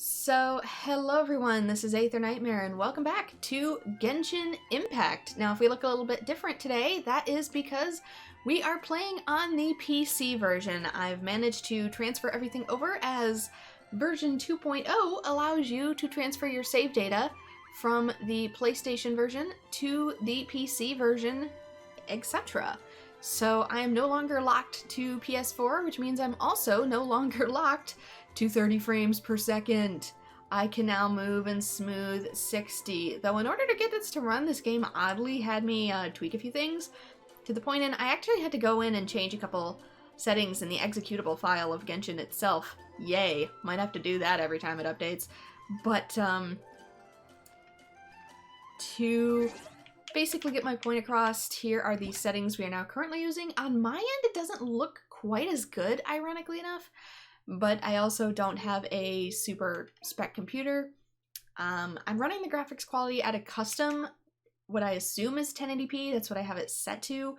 So, hello everyone, this is Aether Nightmare, and welcome back to Genshin Impact. Now, if we look a little bit different today, that is because we are playing on the PC version. I've managed to transfer everything over as version 2.0 allows you to transfer your save data from the PlayStation version to the PC version, etc. So I am no longer locked to PS4, which means I'm also no longer locked to 30 frames per second. I can now move in smooth 60. Though in order to get this to run, this game oddly had me tweak a few things to the point I actually had to go in and change a couple settings in the executable file of Genshin itself. Yay. Might have to do that every time it updates. But to basically get my point across, here are the settings we are now currently using. On my end, it doesn't look quite as good, ironically enough, but I also don't have a super spec computer. I'm running the graphics quality at a custom, what I assume is 1080p. That's what I have it set to,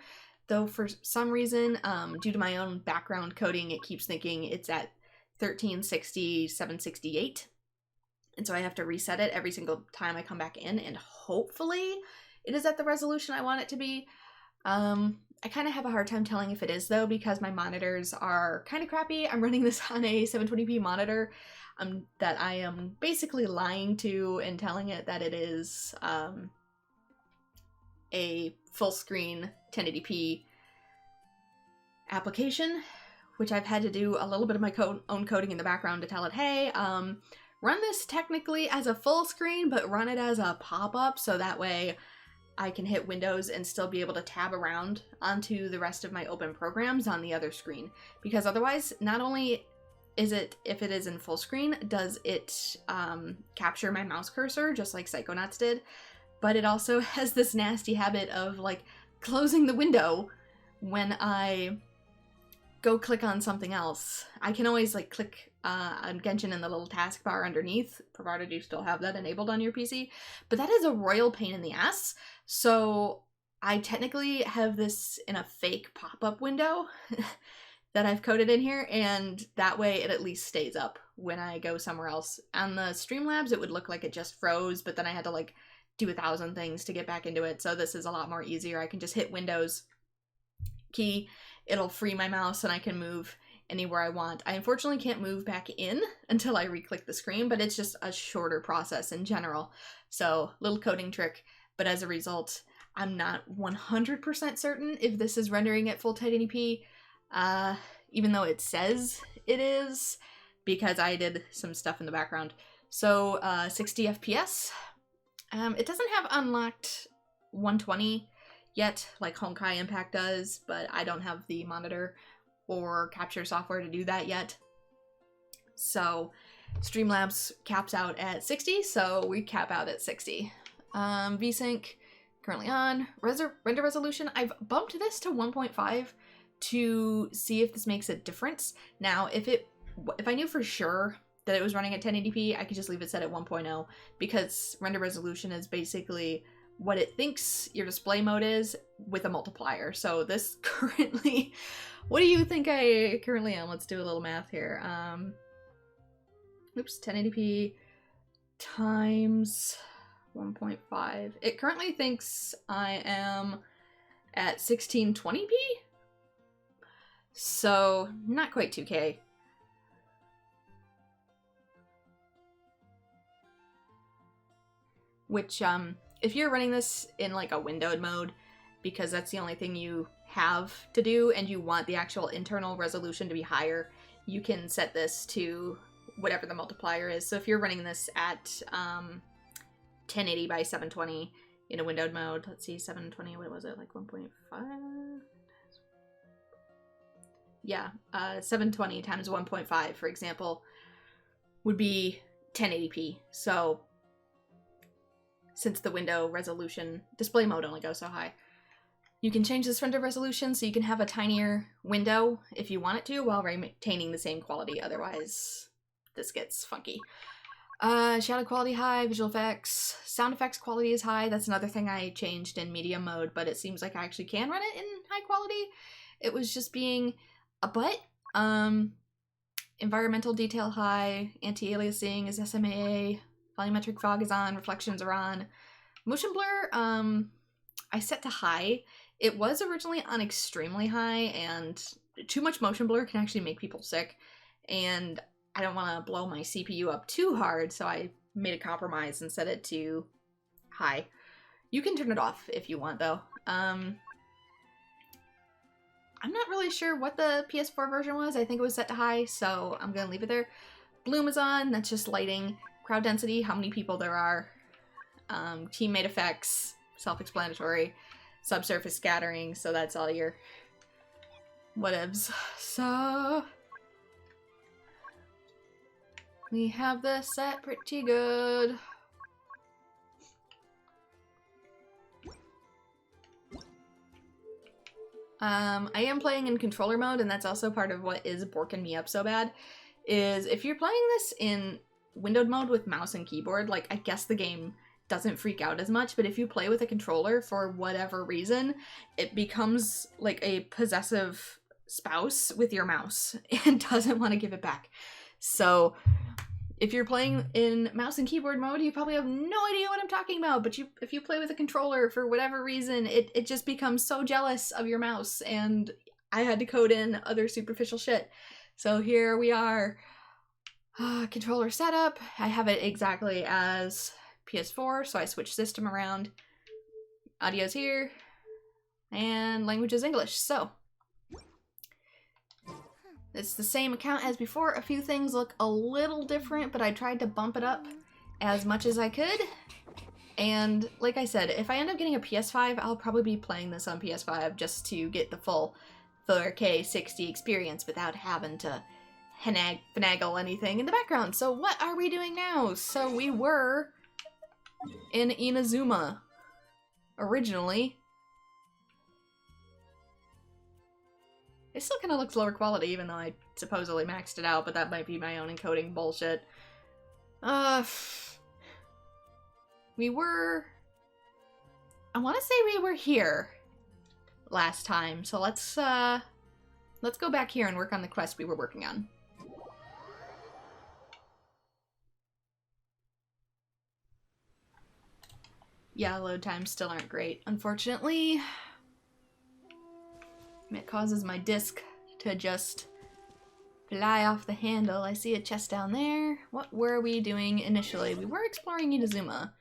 though for some reason, due to my own background coding, it keeps thinking it's at 1360, 768. And so I have to reset it every single time I come back in, and hopefully it is at the resolution I want it to be. I kind of have a hard time telling if it is, though, because my monitors are kind of crappy. I'm running this on a 720p monitor that I am basically lying to and telling it that it is a full screen 1080p application, which I've had to do a little bit of my own coding in the background to tell it, hey, run this technically as a full screen, but run it as a pop-up, so that way I can hit Windows and still be able to tab around onto the rest of my open programs on the other screen. Because otherwise, not only is it, if it is in full screen, does it capture my mouse cursor, just like Psychonauts did, but it also has this nasty habit of, like, closing the window when I go click on something else. I can always, like, click on Genshin in the little taskbar underneath, provided you still have that enabled on your PC, but that is a royal pain in the ass. So I technically have this in a fake pop-up window that I've coded in here, and that way it at least stays up when I go somewhere else. On the Streamlabs, it would look like it just froze, but then I had to, like, do 1,000 things to get back into it, so this is a lot more easier. I can just hit Windows key, it'll free my mouse, and I can move anywhere I want. I unfortunately can't move back in until I re-click the screen, but it's just a shorter process in general. So, little coding trick, but as a result, I'm not 100% certain if this is rendering at full 1080p, even though it says it is, because I did some stuff in the background. So, 60 FPS. It doesn't have unlocked 120 yet, like Honkai Impact does, but I don't have the monitor or capture software to do that yet. So Streamlabs caps out at 60, so we cap out at 60. Vsync currently on. Render resolution, I've bumped this to 1.5 to see if this makes a difference. Now, if I knew for sure that it was running at 1080p, I could just leave it set at 1.0, because render resolution is basically what it thinks your display mode is with a multiplier. So this currently, what do you think I currently am? Let's do a little math here. 1080p times 1.5. It currently thinks I am at 1620p. So not quite 2K. Which, if you're running this in, like, a windowed mode, because that's the only thing you have to do, and you want the actual internal resolution to be higher, you can set this to whatever the multiplier is. So if you're running this at 1080 by 720 in a windowed mode, let's see, 720, what was it, like 1.5? Yeah, 720 times 1.5, for example, would be 1080p. So since the window resolution display mode only goes so high, you can change this render resolution so you can have a tinier window if you want it to, while maintaining the same quality. Otherwise, this gets funky. Shadow quality high, visual effects, sound effects quality is high. That's another thing I changed in medium mode, but it seems like I actually can run it in high quality. It was just being a butt. environmental detail high, anti-aliasing is SMAA, volumetric fog is on, reflections are on. Motion blur, I set to high. It was originally on extremely high, and too much motion blur can actually make people sick, and I don't want to blow my CPU up too hard, so I made a compromise and set it to high. You can turn it off if you want, though. I'm not really sure what the PS4 version was. I think it was set to high, so I'm gonna leave it there. Bloom is on, that's just lighting. Crowd density, how many people there are. Teammate effects, self-explanatory. Subsurface scattering, so that's all your whatevs. So we have this set pretty good. I am playing in controller mode, and that's also part of what is borking me up so bad, is if you're playing this in windowed mode with mouse and keyboard, like, I guess the game doesn't freak out as much, but if you play with a controller for whatever reason, it becomes like a possessive spouse with your mouse and doesn't want to give it back. So if you're playing in mouse and keyboard mode, you probably have no idea what I'm talking about, but if you play with a controller for whatever reason, it just becomes so jealous of your mouse, and I had to code in other superficial shit. So here we are. Controller setup. I have it exactly as PS4, so I switched system around. Audio's here, and language is English, so it's the same account as before. A few things look a little different, but I tried to bump it up as much as I could. And like I said, if I end up getting a PS5, I'll probably be playing this on PS5 just to get the full 4K 60 experience without having to finagle anything in the background. So what are we doing now? So we were in Inazuma originally. It still kind of looks lower quality, even though I supposedly maxed it out, but that might be my own encoding bullshit. We were... I want to say we were here last time, so let's go back here and work on the quest we were working on. Yeah, load times still aren't great, unfortunately. It causes my disc to just fly off the handle. I see a chest down there. What were we doing initially? We were exploring Inazuma.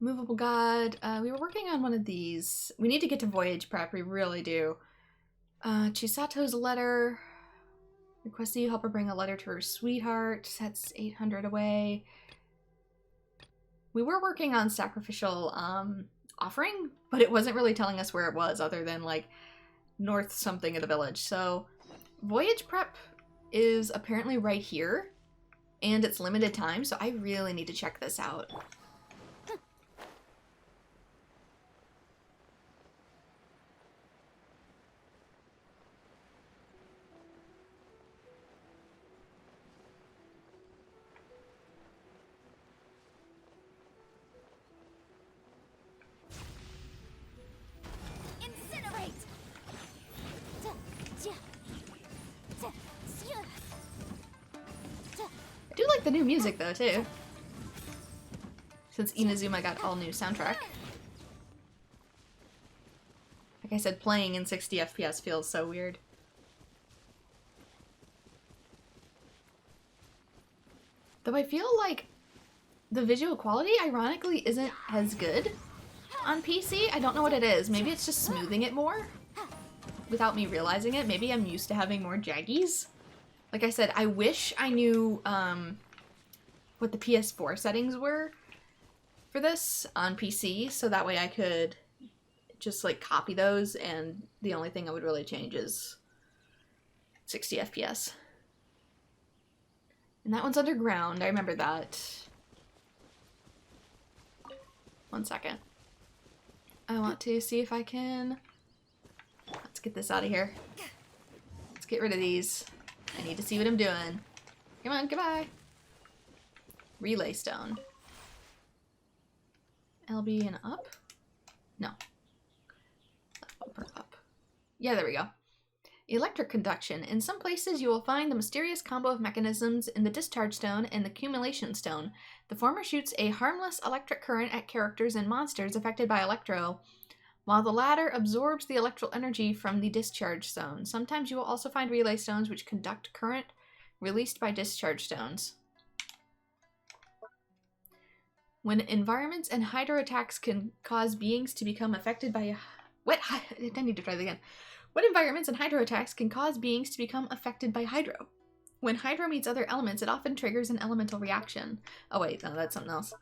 Movable God. We were working on one of these. We need to get to Voyage Prep, we really do. Chisato's letter. Request that you help her bring a letter to her sweetheart. That's 800 away. We were working on sacrificial offering, but it wasn't really telling us where it was other than like north something of the village. So Voyage Prep is apparently right here, and it's limited time, so I really need to check this out. The new music though too, since Inazuma got all new soundtrack. Like I said, playing in 60 FPS feels so weird. Though I feel like the visual quality ironically isn't as good on PC. I don't know what it is. Maybe it's just smoothing it more without me realizing it. Maybe I'm used to having more jaggies. Like I said, I wish I knew what the PS4 settings were for this on PC, so that way I could just like copy those, and the only thing I would really change is 60 FPS. And that one's underground, I remember that. One second. I want to see if I can... Let's get this out of here. Let's get rid of these. I need to see what I'm doing. Come on, goodbye. Relay stone. LB and up? No. Yeah, there we go. Electric conduction. In some places, you will find the mysterious combo of mechanisms in the discharge stone and the accumulation stone. The former shoots a harmless electric current at characters and monsters affected by electro, while the latter absorbs the electrical energy from the discharge stone. Sometimes you will also find relay stones which conduct current released by discharge stones. When environments and hydro attacks can cause beings to become affected by... What? I need to try that again. When environments and hydro attacks can cause beings to become affected by hydro. When hydro meets other elements, it often triggers an elemental reaction. Oh wait, no, that's something else.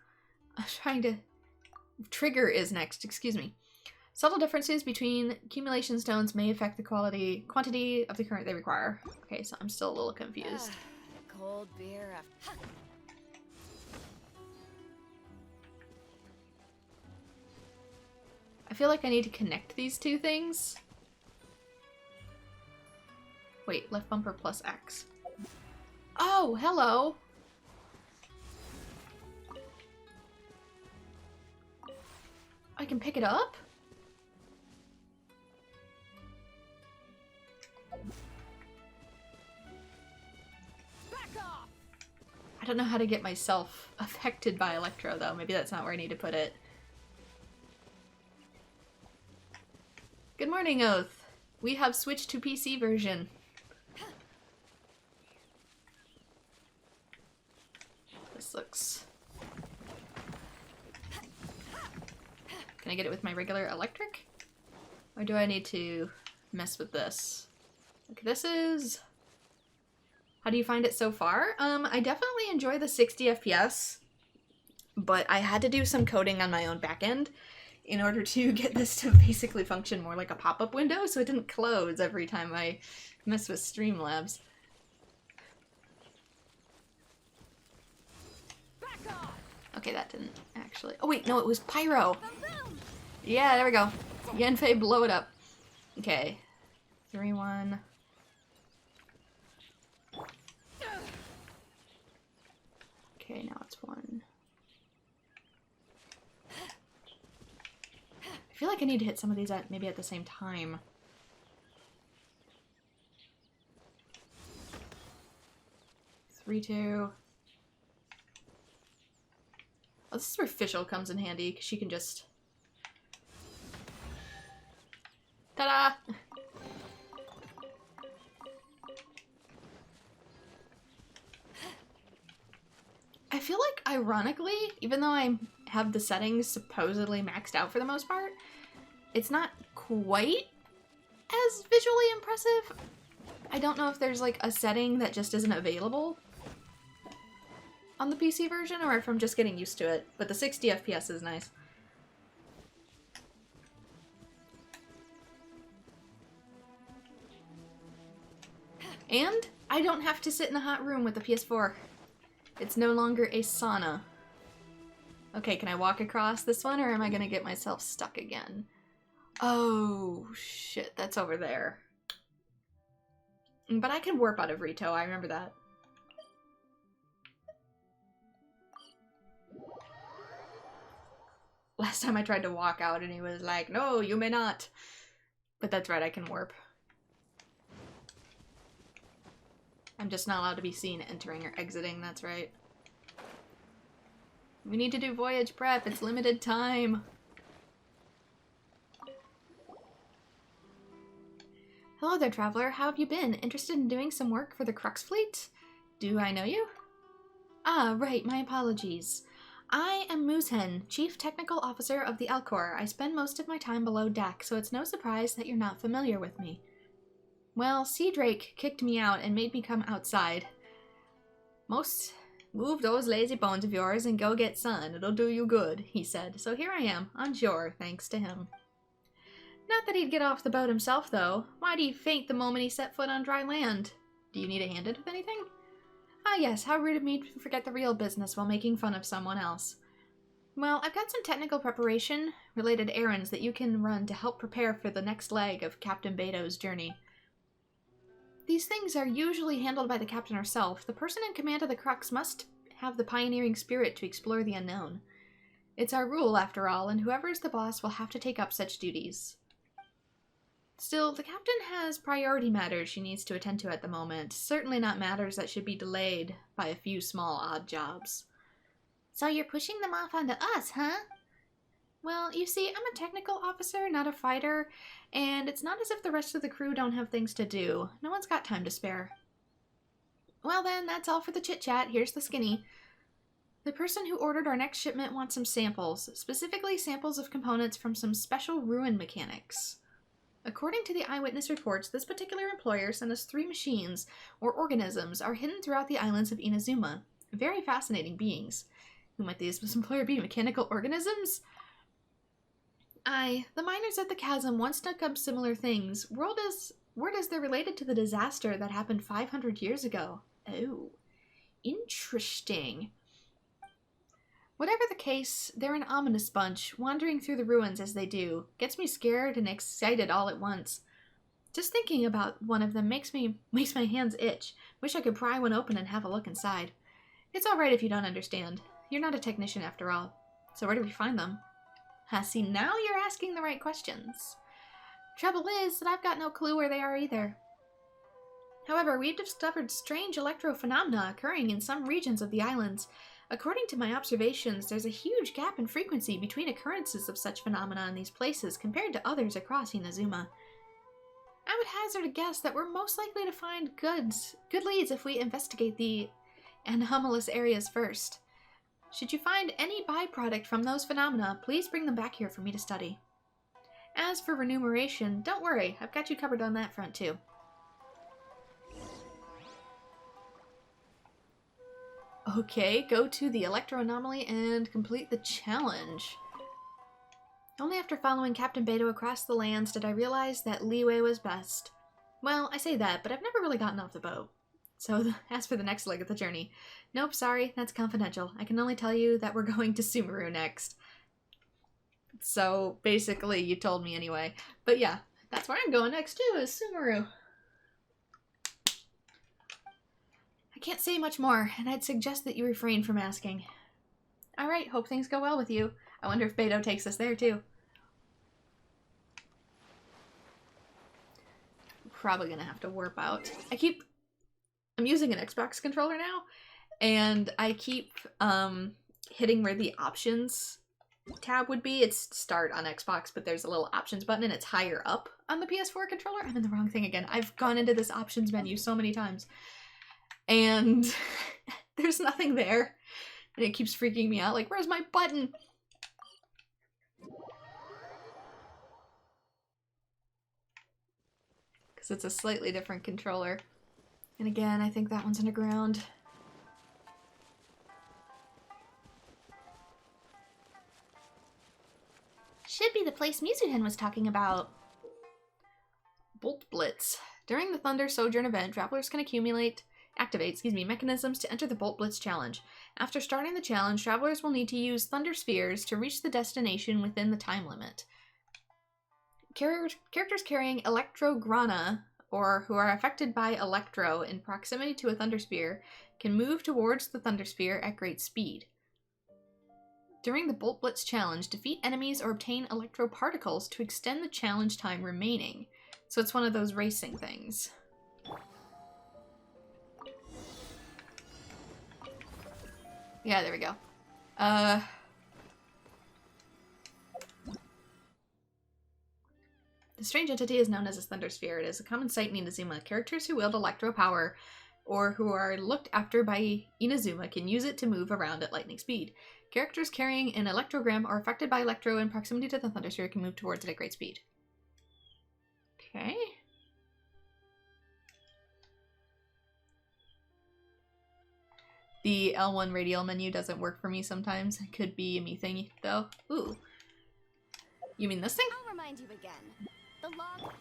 I'm trying to... Trigger is next, excuse me. Subtle differences between accumulation stones may affect the quantity of the current they require. Okay, so I'm still a little confused. Cold beer. I feel like I need to connect these two things. Wait, left bumper plus X. Oh, hello! I can pick it up? Back off! I don't know how to get myself affected by electro, though. Maybe that's not where I need to put it. Good morning, Oath. We have switched to PC version. This looks... Can I get it with my regular electric? Or do I need to mess with this? Okay, this is... How do you find it so far? I definitely enjoy the 60 FPS, but I had to do some coding on my own backend in order to get this to basically function more like a pop-up window, so it didn't close every time I mess with Streamlabs. Okay, that didn't actually... Oh wait, no, it was Pyro! Yeah, there we go. Yanfei, blow it up. Okay. 3-1. Okay, now it's 1. I feel like I need to hit some of these maybe at the same time. 3-2. Oh, this is where Fischl comes in handy, because she can just... Ta-da! I feel like, ironically, even though I have the settings supposedly maxed out for the most part, it's not quite as visually impressive. I don't know if there's like a setting that just isn't available on the PC version, or if I'm just getting used to it, but the 60 FPS is nice. And I don't have to sit in a hot room with the PS4. It's no longer a sauna. Okay, can I walk across this one, or am I gonna get myself stuck again? Oh, shit, that's over there. But I can warp out of Rito, I remember that. Last time I tried to walk out and he was like, no, you may not. But that's right, I can warp. I'm just not allowed to be seen entering or exiting, that's right. We need to do Voyage Prep, it's limited time. Hello there, traveler. How have you been? Interested in doing some work for the Crux Fleet? Do I know you? Ah, right, my apologies. I am Moosehen, Chief Technical Officer of the Alcor. I spend most of my time below deck, so it's no surprise that you're not familiar with me. Well, Sea Drake kicked me out and made me come outside. Move those lazy bones of yours and go get sun. It'll do you good, he said. So here I am, on shore, thanks to him. Not that he'd get off the boat himself, though. Why'd he faint the moment he set foot on dry land? Do you need a hand in with anything? Ah yes, how rude of me to forget the real business while making fun of someone else. Well, I've got some technical preparation-related errands that you can run to help prepare for the next leg of Captain Beto's journey. These things are usually handled by the captain herself. The person in command of the Crux must have the pioneering spirit to explore the unknown. It's our rule, after all, and whoever is the boss will have to take up such duties. Still, the captain has priority matters she needs to attend to at the moment. Certainly not matters that should be delayed by a few small odd jobs. So you're pushing them off onto us, huh? Well, you see, I'm a technical officer, not a fighter, and it's not as if the rest of the crew don't have things to do. No one's got time to spare. Well then, that's all for the chit-chat. Here's the skinny. The person who ordered our next shipment wants some samples, specifically samples of components from some special ruin mechanics. According to the eyewitness reports, this particular employer sent us 3 machines, or organisms, are hidden throughout the islands of Inazuma. Very fascinating beings. Who might this employer be? Mechanical organisms? Aye, the miners at the chasm once dug up similar things. Word is they're related to the disaster that happened 500 years ago. Oh, interesting. Whatever the case, they're an ominous bunch, wandering through the ruins as they do. Gets me scared and excited all at once. Just thinking about one of them makes my hands itch. Wish I could pry one open and have a look inside. It's alright if you don't understand. You're not a technician after all. So where do we find them? See, now you're asking the right questions. Trouble is that I've got no clue where they are either. However, we've discovered strange electro-phenomena occurring in some regions of the islands. According to my observations, there's a huge gap in frequency between occurrences of such phenomena in these places compared to others across Inazuma. I would hazard a guess that we're most likely to find good leads if we investigate the anomalous areas first. Should you find any byproduct from those phenomena, please bring them back here for me to study. As for remuneration, don't worry, I've got you covered on that front too. Okay, go to the Electro Anomaly and complete the challenge. Only after following Captain Beto across the lands did I realize that leeway was best. Well, I say that, but I've never really gotten off the boat. So, as for the next leg of the journey, nope, sorry, that's confidential. I can only tell you that we're going to Sumeru next. So, basically, you told me anyway. But yeah, that's where I'm going next too, is Sumeru. I can't say much more, and I'd suggest that you refrain from asking. Alright, hope things go well with you. I wonder if Beto takes us there, too. Probably gonna have to warp out. I'm using an Xbox controller now, and I keep hitting where the options tab would be. It's start on Xbox, but there's a little options button, and it's higher up on the PS4 controller. I'm in the wrong thing again. I've gone into this options menu so many times. And there's nothing there. And it keeps freaking me out. Like, where's my button? Because it's a slightly different controller. And again, I think that one's underground. Should be the place Mizuhen was talking about. Bolt Blitz. During the Thunder Sojourn event, travelers can activate mechanisms to enter the Bolt Blitz challenge. After starting the challenge, travelers will need to use Thunder Spheres to reach the destination within the time limit. Characters carrying Electro Grana, or who are affected by Electro in proximity to a Thunder Sphere, can move towards the Thunder Sphere at great speed. During the Bolt Blitz challenge, defeat enemies or obtain Electro Particles to extend the challenge time remaining. So it's one of those racing things. Yeah, there we go. The strange entity is known as a Thunder Sphere. It is a common sight in Inazuma. Characters who wield Electro power or who are looked after by Inazuma can use it to move around at lightning speed. Characters carrying an Electrogram or affected by Electro in proximity to the Thunder Sphere can move towards it at great speed. Okay. The L1 radial menu doesn't work for me sometimes. It could be a me thing, though. Ooh. You mean this thing? I'll remind you again. The log.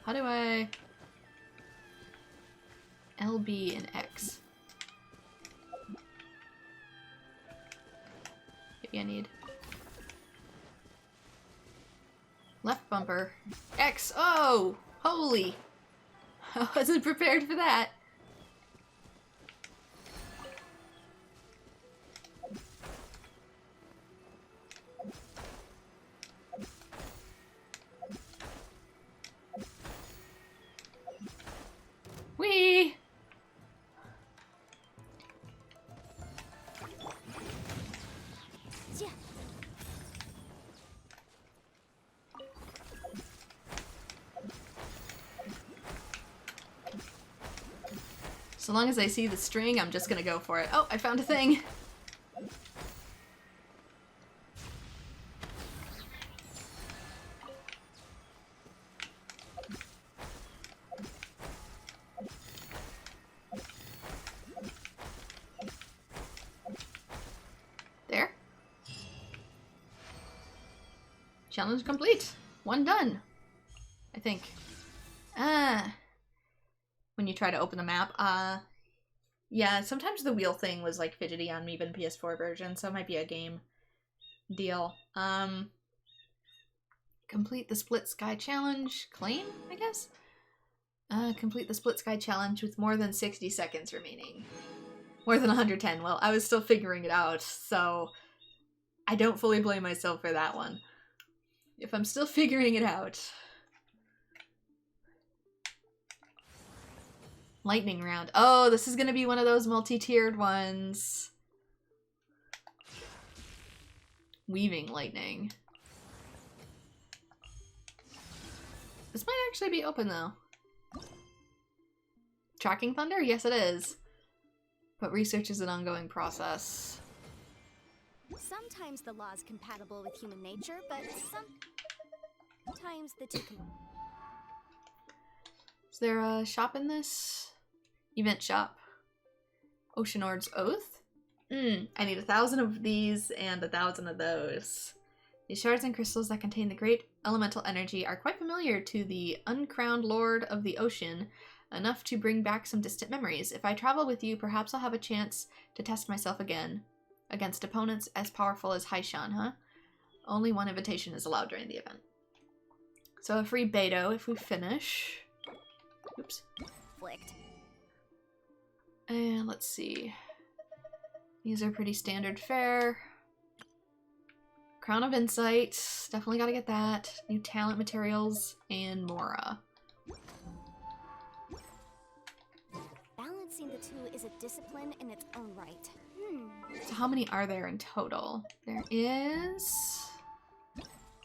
How do I... LB and X. Maybe I need... left bumper. X! Oh! Holy! I wasn't prepared for that. So long as I see the string, I'm just gonna go for it. Oh, I found a thing! There. Challenge complete. One done. I think. When you try to open the map, yeah, sometimes the wheel thing was like fidgety on even PS4 version, so it might be a game deal. Complete the Split Sky Challenge. Claim, I guess? Complete the Split Sky Challenge with more than 60 seconds remaining. More than 110. Well, I was still figuring it out, so I don't fully blame myself for that one. If I'm still figuring it out. Lightning round. Oh, this is gonna be one of those multi-tiered ones. Weaving lightning. This might actually be open though. Tracking thunder? Yes it is. But research is an ongoing process. Sometimes the law is compatible with human nature, but sometimes the two can... Is there a shop in this? Event shop. Oceanord's Oath? I need 1,000 of these and 1,000 of those. These shards and crystals that contain the great elemental energy are quite familiar to the uncrowned lord of the ocean, enough to bring back some distant memories. If I travel with you, perhaps I'll have a chance to test myself again. Against opponents as powerful as Haishan, huh? Only one invitation is allowed during the event. So a free Beto if we finish. Oops. Flicked. And let's see. These are pretty standard fare. Crown of Insight. Definitely gotta get that. New talent materials. And Mora. Balancing the two is a discipline in its own right. So how many are there in total? There is...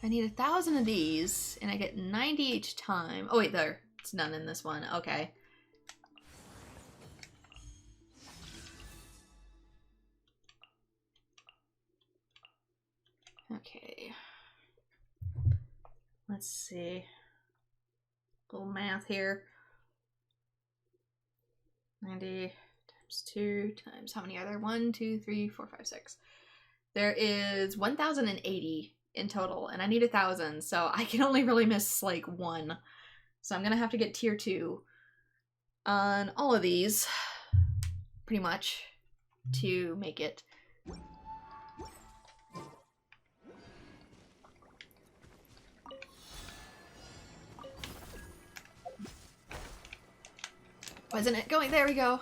I need 1,000 of these, and I get 90 each time. Oh wait, there. It's none in this one. Okay. Okay. Let's see. Little math here. 90 times 2 times how many are there? 1, 2, 3, 4, 5, 6. There is 1,080 in total, and I need 1,000, so I can only really miss like one. So I'm gonna have to get tier 2 on all of these, pretty much, to make it. Wasn't it going? There we go.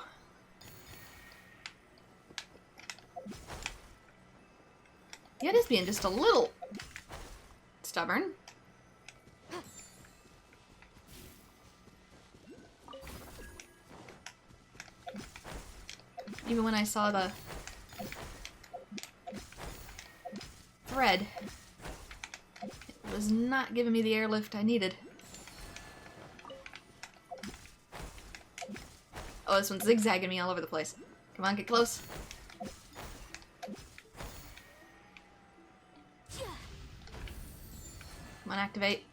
Yeah, it is being just a little stubborn. Even when I saw the thread, it was not giving me the airlift I needed. Oh, this one's zigzagging me all over the place. Come on, get close. Come on, activate.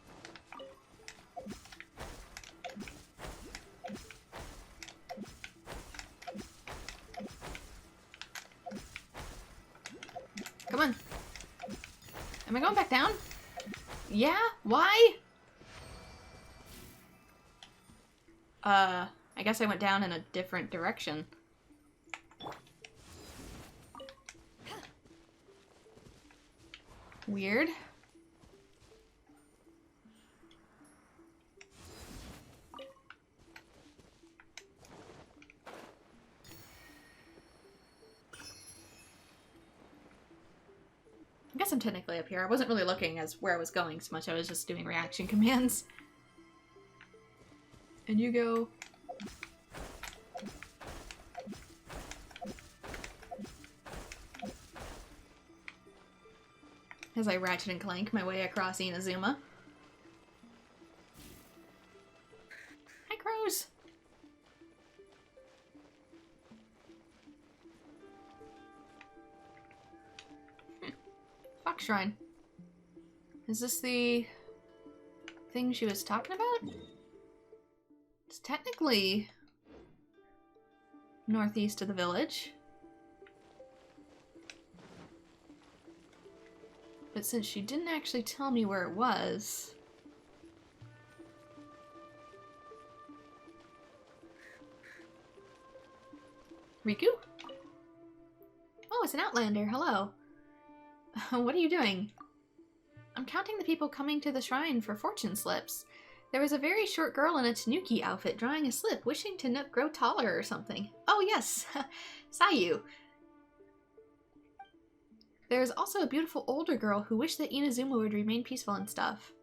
Come on. Am I going back down? Yeah? Why? I guess I went down in a different direction. Weird. I guess I'm technically up here. I wasn't really looking as where I was going so much. I was just doing reaction commands. And you go. As I ratchet and clank my way across Inazuma. Hi, crows! shrine. Is this the thing she was talking about? It's technically northeast of the village. But since she didn't actually tell me where it was... Riku? Oh, it's an Outlander. Hello. What are you doing? I'm counting the people coming to the shrine for fortune slips. There was a very short girl in a tanuki outfit drawing a slip, wishing to grow taller or something. Oh yes, Sayu. There is also a beautiful older girl who wished that Inazuma would remain peaceful and stuff.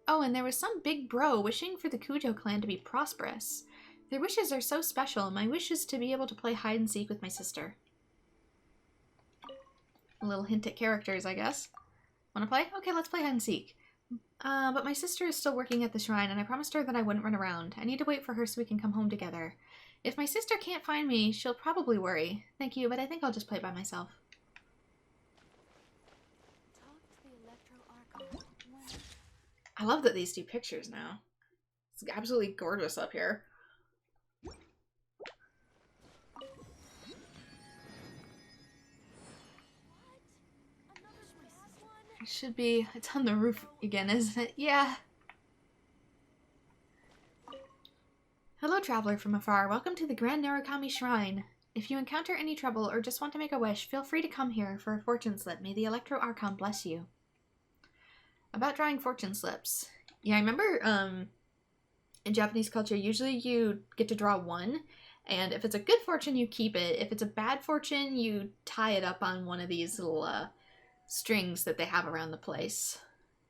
Oh, and there was some big bro wishing for the Kujo clan to be prosperous. Their wishes are so special, and my wish is to be able to play hide and seek with my sister. A little hint at characters, I guess. Wanna play? Okay, let's play hide and seek. But my sister is still working at the shrine, and I promised her that I wouldn't run around. I need to wait for her so we can come home together. If my sister can't find me, she'll probably worry. Thank you, but I think I'll just play by myself. I love that these do pictures now. It's absolutely gorgeous up here. It should be... It's on the roof again, isn't it? Yeah. Hello, traveler from afar. Welcome to the Grand Narukami Shrine. If you encounter any trouble or just want to make a wish, feel free to come here for a fortune slip. May the Electro Archon bless you. About drawing fortune slips. Yeah, I remember in Japanese culture, usually you get to draw one, and if it's a good fortune, you keep it. If it's a bad fortune, you tie it up on one of these little strings that they have around the place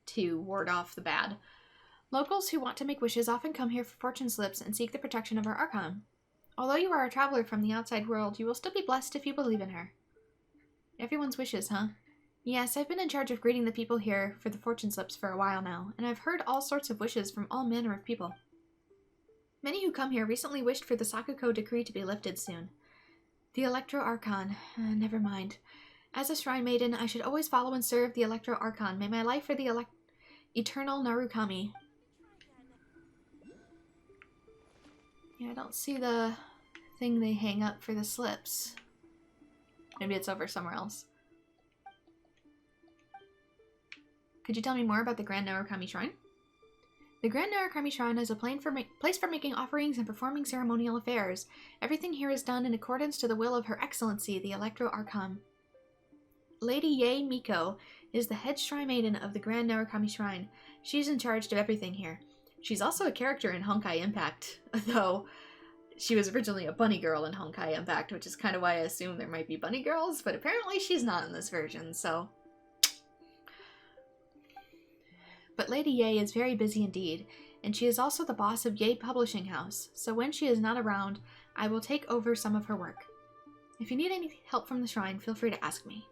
to ward off the bad. Locals who want to make wishes often come here for fortune slips and seek the protection of our Archon. Although you are a traveler from the outside world, you will still be blessed if you believe in her. Everyone's wishes, huh? Yes, I've been in charge of greeting the people here for the fortune slips for a while now, and I've heard all sorts of wishes from all manner of people. Many who come here recently wished for the Sakuko decree to be lifted soon. The Electro Archon. Never mind. As a shrine maiden, I should always follow and serve the Electro Archon. May my life for the eternal Narukami. Yeah, I don't see the thing they hang up for the slips. Maybe it's over somewhere else. Could you tell me more about the Grand Narukami Shrine? The Grand Narukami Shrine is a place for making offerings and performing ceremonial affairs. Everything here is done in accordance to the will of Her Excellency, the Electro Archon. Lady Yae Miko is the head shrine maiden of the Grand Narukami Shrine. She's in charge of everything here. She's also a character in Honkai Impact, though she was originally a bunny girl in Honkai Impact, which is kind of why I assume there might be bunny girls, but apparently she's not in this version, so... But Lady Yae is very busy indeed, and she is also the boss of Yae Publishing House, so when she is not around, I will take over some of her work. If you need any help from the shrine, feel free to ask me.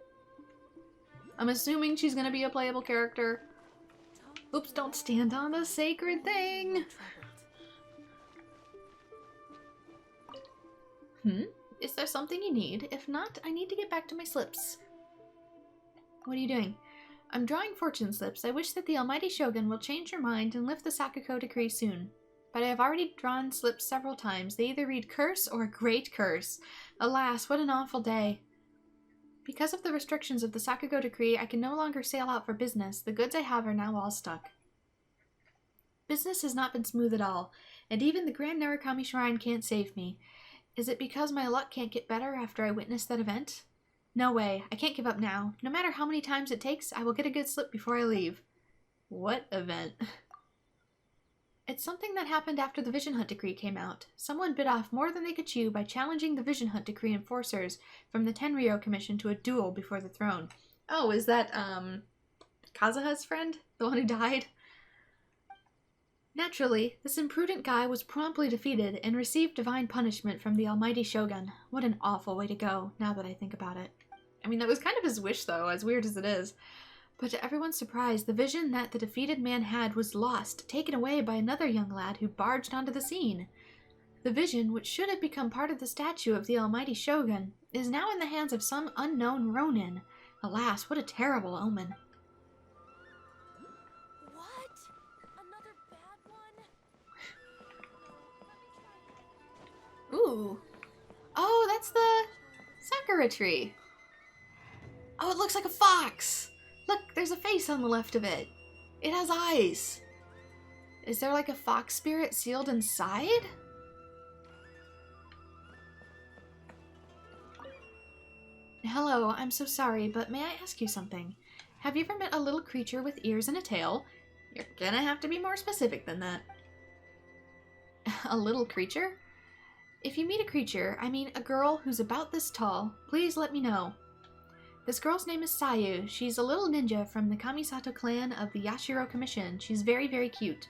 I'm assuming she's gonna be a playable character. Oops, don't stand on the sacred thing! Is there something you need? If not, I need to get back to my slips. What are you doing? I'm drawing fortune slips. I wish that the Almighty Shogun will change your mind and lift the Sakuko decree soon. But I have already drawn slips several times. They either read curse or great curse. Alas, what an awful day. Because of the restrictions of the Sakugo decree, I can no longer sail out for business. The goods I have are now all stuck. Business has not been smooth at all, and even the Grand Narukami Shrine can't save me. Is it because my luck can't get better after I witnessed that event? No way. I can't give up now. No matter how many times it takes, I will get a good slip before I leave. What event? It's something that happened after the Vision Hunt decree came out. Someone bit off more than they could chew by challenging the Vision Hunt decree enforcers from the Tenryou Commission to a duel before the throne. Oh, is that, Kazuha's friend? The one who died? Naturally, this imprudent guy was promptly defeated and received divine punishment from the Almighty Shogun. What an awful way to go, now that I think about it. I mean, that was kind of his wish, though, as weird as it is. But to everyone's surprise, the vision that the defeated man had was lost, taken away by another young lad who barged onto the scene. The vision, which should have become part of the statue of the Almighty Shogun, is now in the hands of some unknown Ronin. Alas, what a terrible omen. Ooh. Oh, that's the sakura tree. Oh, it looks like a fox. Look, there's a face on the left of it. It has eyes. Is there like a fox spirit sealed inside? Hello, I'm so sorry, but may I ask you something? Have you ever met a little creature with ears and a tail? You're gonna have to be more specific than that. A little creature? If you meet a creature, I mean a girl who's about this tall, please let me know. This girl's name is Sayu. She's a little ninja from the Kamisato clan of the Yashiro Commission. She's very, very cute.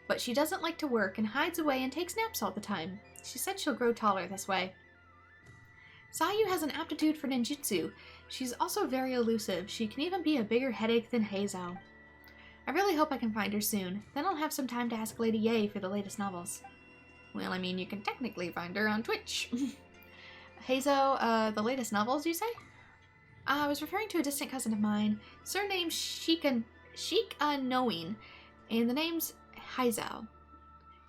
But she doesn't like to work and hides away and takes naps all the time. She said she'll grow taller this way. Sayu has an aptitude for ninjutsu. She's also very elusive. She can even be a bigger headache than Heizo. I really hope I can find her soon. Then I'll have some time to ask Lady Yae for the latest novels. Well, I mean, you can technically find her on Twitch. Heizo, the latest novels, you say? I was referring to a distant cousin of mine, surnamed Sheik Unknowing, and the name's Heizo.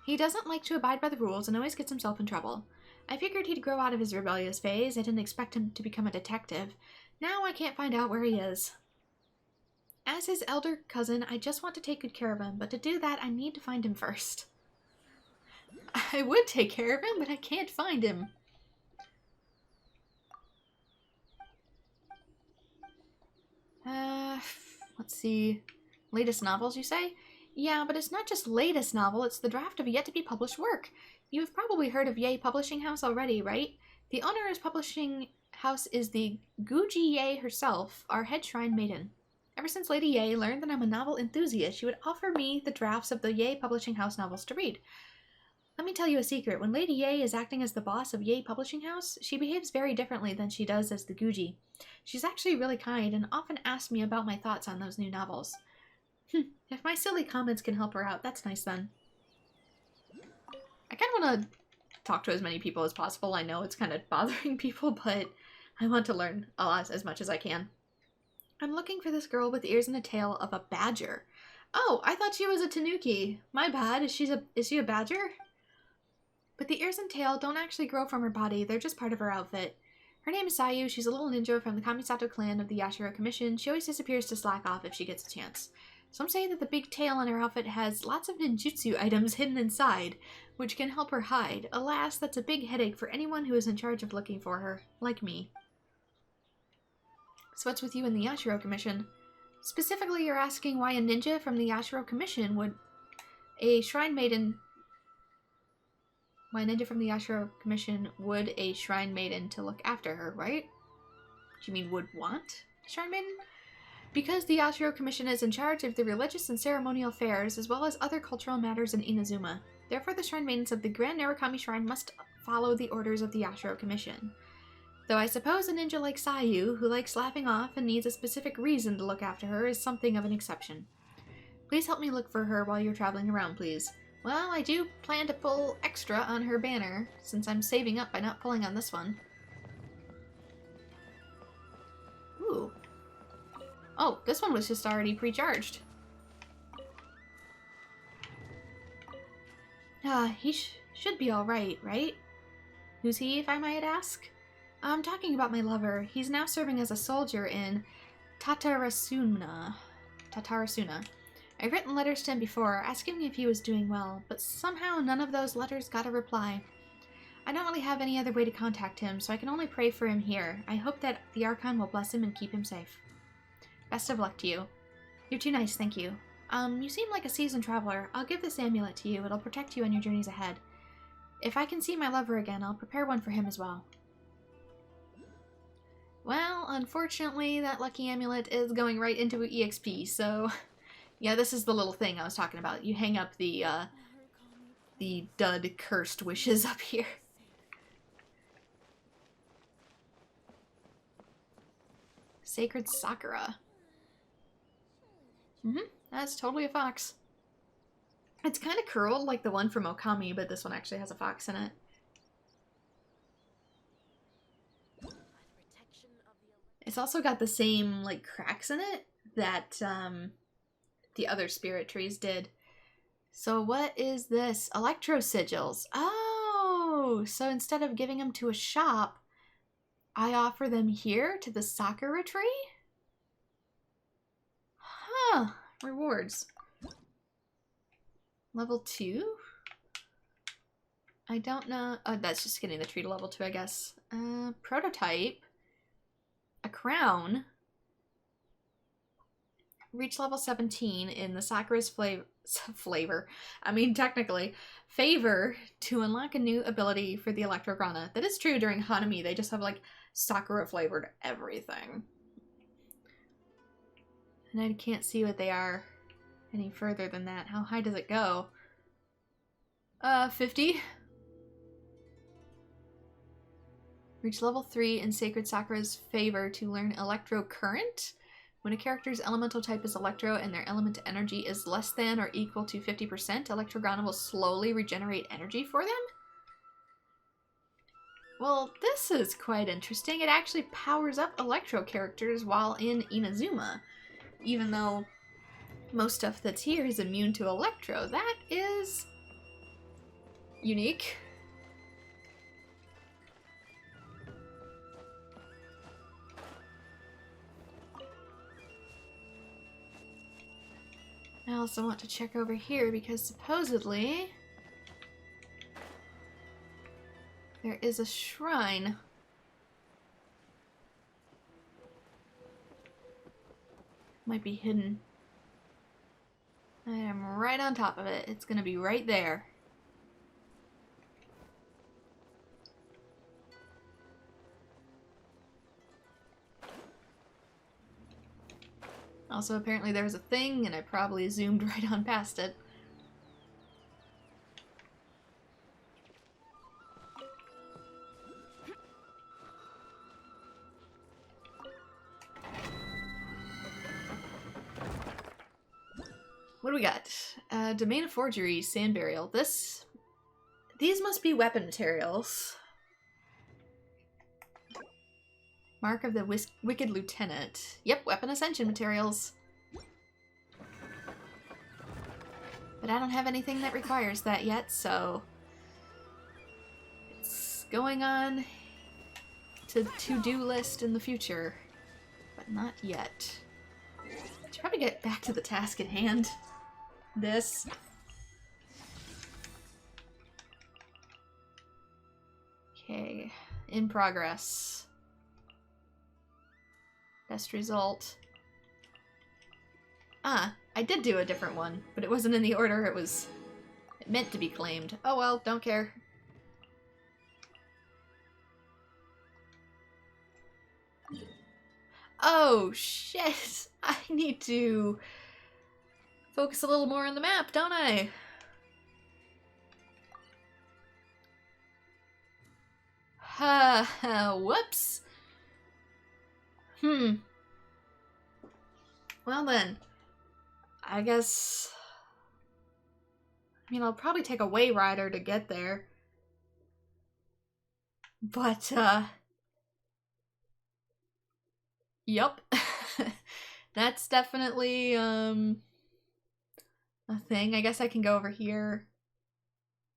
He doesn't like to abide by the rules and always gets himself in trouble. I figured he'd grow out of his rebellious phase. I didn't expect him to become a detective. Now I can't find out where he is. As his elder cousin, I just want to take good care of him, but to do that, I need to find him first. I would take care of him, but I can't find him. Let's see. Latest novels, you say? Yeah, but it's not just latest novel, it's the draft of yet-to-be-published work. You've probably heard of Yae Publishing House already, right? The owner of publishing house is the Guji Yae herself, our head shrine maiden. Ever since Lady Yae learned that I'm a novel enthusiast, she would offer me the drafts of the Yae Publishing House novels to read. Let me tell you a secret. When Lady Yae is acting as the boss of Yae Publishing House, she behaves very differently than she does as the Guji. She's actually really kind and often asks me about my thoughts on those new novels. If my silly comments can help her out, that's nice then. I kind of want to talk to as many people as possible. I know it's kind of bothering people, but I want to learn a lot, as much as I can. I'm looking for this girl with ears and a tail of a badger. Oh, I thought she was a tanuki. My bad. Is she a badger? But the ears and tail don't actually grow from her body. They're just part of her outfit. Her name is Sayu. She's a little ninja from the Kamisato clan of the Yashiro Commission. She always disappears to slack off if she gets a chance. Some say that the big tail on her outfit has lots of ninjutsu items hidden inside, which can help her hide. Alas, that's a big headache for anyone who is in charge of looking for her, like me. So what's with you and the Yashiro Commission? Specifically, you're asking why a ninja from the Yashiro Commission would... A shrine maiden... Why a ninja from the Yashiro Commission would a shrine maiden to look after her, right? Do you mean would want a shrine maiden? Because the Yashiro Commission is in charge of the religious and ceremonial affairs, as well as other cultural matters in Inazuma. Therefore, the shrine maidens of the Grand Narukami Shrine must follow the orders of the Yashiro Commission. Though I suppose a ninja like Sayu, who likes laughing off and needs a specific reason to look after her, is something of an exception. Please help me look for her while you're traveling around, please. Well, I do plan to pull extra on her banner, since I'm saving up by not pulling on this one. Ooh. Oh, this one was just already pre-charged. He should be alright, right? Who's he, if I might ask? I'm talking about my lover. He's now serving as a soldier in Tatarasuna. I've written letters to him before, asking if he was doing well, but somehow none of those letters got a reply. I don't really have any other way to contact him, so I can only pray for him here. I hope that the Archon will bless him and keep him safe. Best of luck to you. You're too nice, thank you. You seem like a seasoned traveler. I'll give this amulet to you. It'll protect you on your journeys ahead. If I can see my lover again, I'll prepare one for him as well. Well, unfortunately, that lucky amulet is going right into EXP, so... Yeah, this is the little thing I was talking about. You hang up the dud cursed wishes up here. Sacred Sakura. That's totally a fox. It's kind of curled like the one from Okami, but this one actually has a fox in it. It's also got the same, like, cracks in it that, the other spirit trees did. So what is this? Electro sigils. Oh, Oh, so instead of giving them to a shop, I offer them here to the Sakura tree? Huh. Rewards. Level 2? I don't know. Oh, that's just getting the tree to level 2, I guess. Prototype. A crown. Reach level 17 in the Sakura's technically, favor to unlock a new ability for the Electrograna. That is true during Hanami. They just have, like, Sakura flavored everything. And I can't see what they are any further than that. How high does it go? 50. Reach level 3 in Sacred Sakura's favor to learn Electro Current. When a character's elemental type is Electro and their element energy is less than or equal to 50%, Electrograna will slowly regenerate energy for them? Well, this is quite interesting. It actually powers up Electro characters while in Inazuma. Even though most stuff that's here is immune to Electro. That is unique. I also want to check over here because supposedly there is a shrine. Might be hidden. I am right on top of it. It's gonna be right there. Also, apparently there was a thing, and I probably zoomed right on past it. What do we got? Domain of Forgery, Sand Burial. These must be weapon materials. Mark of the Wicked Lieutenant. Yep, weapon ascension materials. But I don't have anything that requires that yet, so it's going on to to-do list in the future, but not yet. Should probably get back to the task at hand. This. Okay, in progress. Best result. Ah, I did do a different one, but it wasn't in the order it meant to be claimed. Oh well, don't care. Oh shit! I need to focus a little more on the map, don't I? Whoops. Well then, I guess... I mean, I'll probably take a Way Rider to get there. But, yup. That's definitely, a thing. I guess I can go over here.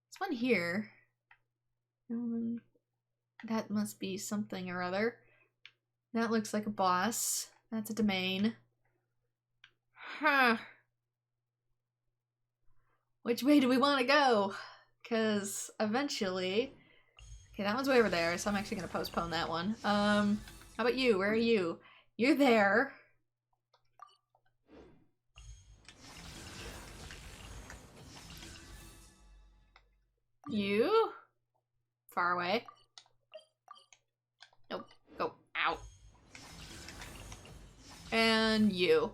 There's one here. That must be something or other. That looks like a boss. That's a domain. Huh. Which way do we want to go? Because eventually... Okay, that one's way over there, so I'm actually going to postpone that one. How about you? Where are you? You're there. You? Far away. Nope. Go. Ow. And you.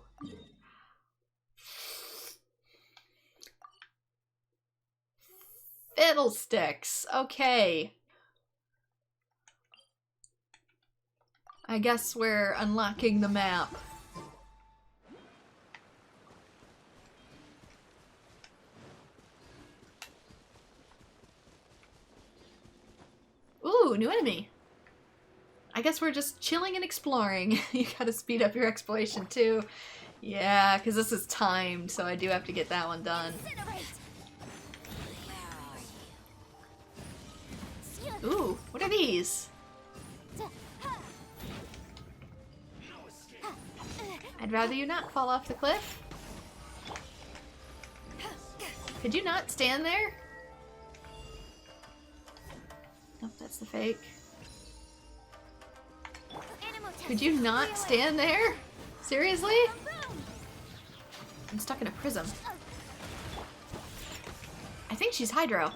Fiddlesticks. Okay. I guess we're unlocking the map. Ooh, new enemy. I guess we're just chilling and exploring. You gotta speed up your exploration too. Yeah, because this is timed, so I do have to get that one done. Ooh, what are these? I'd rather you not fall off the cliff. Could you not stand there? Nope, that's the fake. Could you not stand there? Seriously? I'm stuck in a prism. I think she's Hydro.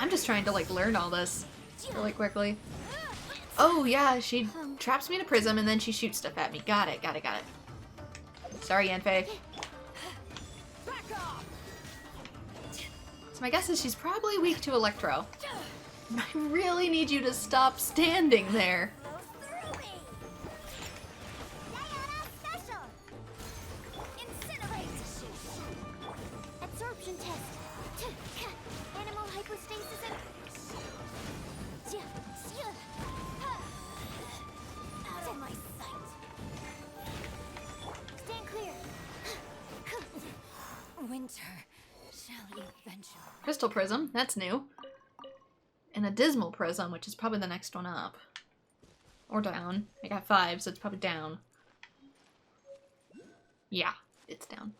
I'm just trying to, like, learn all this really quickly. Oh, yeah, she traps me in a prism and then she shoots stuff at me. Got it, got it, got it. Sorry, Yanfei. So my guess is she's probably weak to Electro. I really need you to stop standing there. Absorption test. Animal hypostasis and... Out of my sight. Stand clear. Winter shall eventually... Crystal Prism, that's new. And a Dismal Prism, which is probably the next one up. Or down. I got 5, so it's probably down. Yeah, it's down.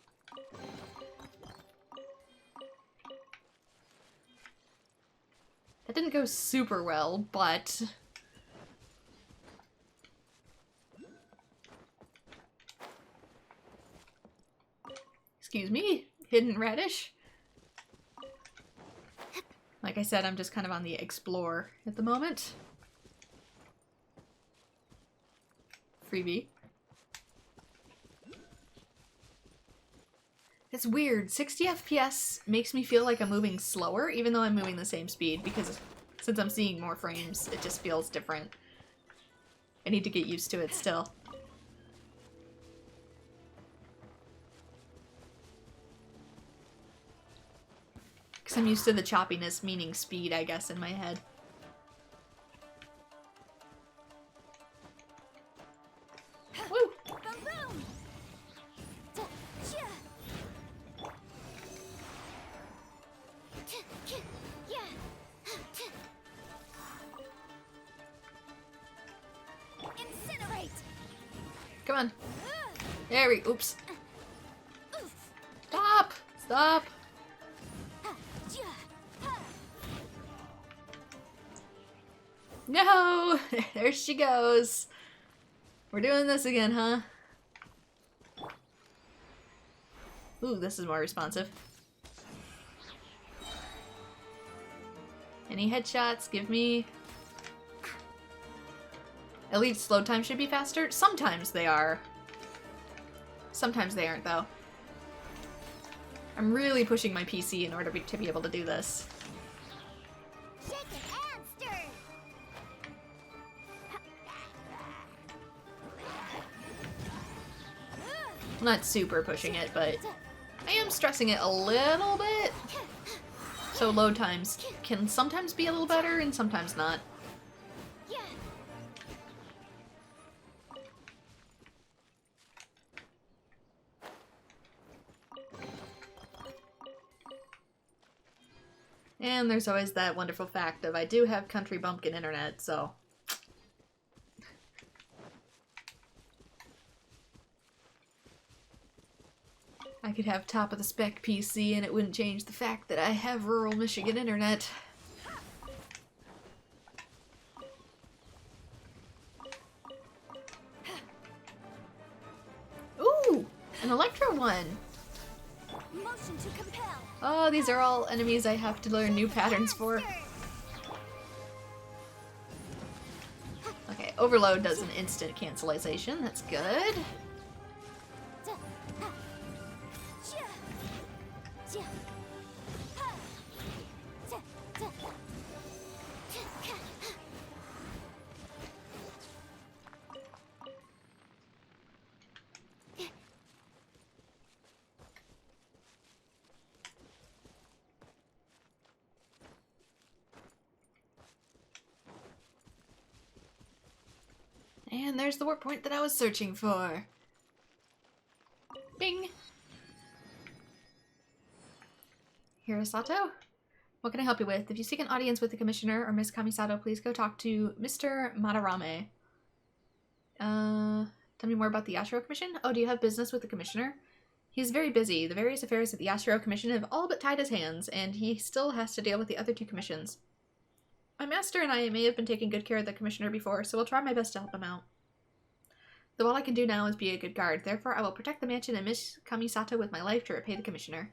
That didn't go super well, but... Excuse me, Hidden Radish. Like I said, I'm just kind of on the explore at the moment. Freebie. It's weird. 60 FPS makes me feel like I'm moving slower, even though I'm moving the same speed, because since I'm seeing more frames, it just feels different. I need to get used to it still. Because I'm used to the choppiness meaning speed, I guess, in my head. Woo! Come on. There we... Oops. Stop! Stop! No! There she goes. We're doing this again, huh? Ooh, this is more responsive. Any headshots? Give me... At least slow time should be faster. Sometimes they are. Sometimes they aren't, though. I'm really pushing my PC in order to be able to do this. I'm not super pushing it, but I am stressing it a little bit. So load times can sometimes be a little better and sometimes not. And there's always that wonderful fact of I do have country bumpkin internet, so... I could have top of the spec PC and it wouldn't change the fact that I have rural Michigan internet. Ooh! An Electro one! Motion to compel. Oh, these are all enemies I have to learn new patterns for. Okay, Overload does an instant cancellation. That's good. And there's the warp point that I was searching for. Bing! Hirasato? What can I help you with? If you seek an audience with the Commissioner or Miss Kamisato, please go talk to Mr. Madarame. Tell me more about the Yashiro Commission? Oh, do you have business with the Commissioner? He's very busy. The various affairs at the Yashiro Commission have all but tied his hands, and he still has to deal with the other 2 commissions. My master and I may have been taking good care of the Commissioner before, so I'll try my best to help him out. Though all I can do now is be a good guard, therefore I will protect the mansion and Miss Kamisato with my life to repay the Commissioner.